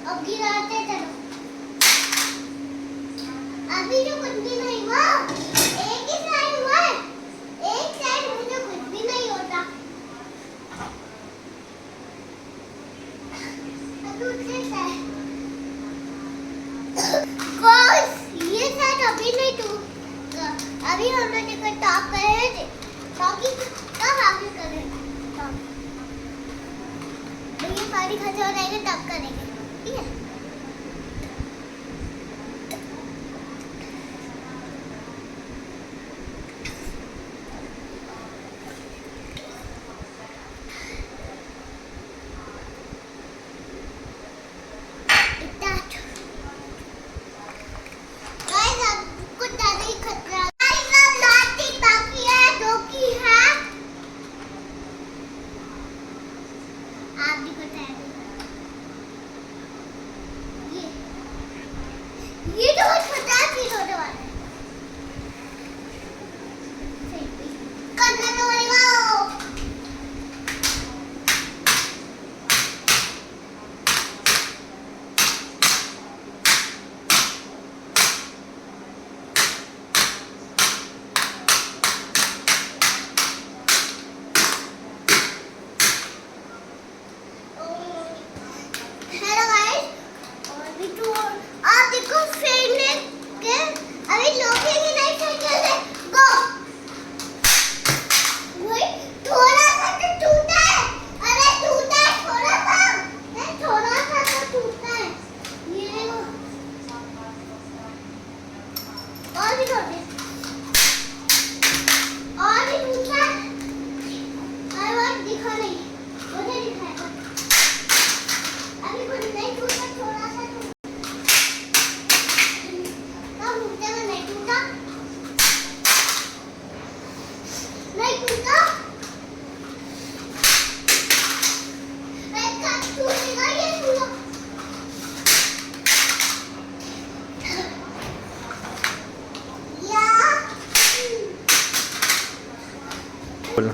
अब गिराते चलो। अभी जो कुछ भी नहीं हुआ, एक ही साइड हुआ है, एक साइड में जो कुछ भी नहीं होता। अब दूसरे साइड ये साइड अभी नहीं टूटा। अभी हम लोग इसको टॉप कर रहे थे ताकि तब आगे करेंगे। ये पानी खत्म हो जाएगा तब करेंगे, ठीक है। ये तो 50 फीट होने वाला है। करना तो पड़ेगा। हेलो गाइस, और भी तो आप देखो फेंकने के अभी लोहे की नहीं साइकिल है। गो वही थोड़ा सा तो टूटा है। अरे टूटा है थोड़ा सा, नहीं थोड़ा सा तो टूटा है। ये देखो और भी टूटे, और भी टूटा है। अरे वो दिखा नहीं, मुझे दिखाएगा। अभी कुछ नहीं टूटा, थोड़ा सा नहीं टूटा, नहीं टूटा। एक साथ टूटेगा ये पूरा। बोलो।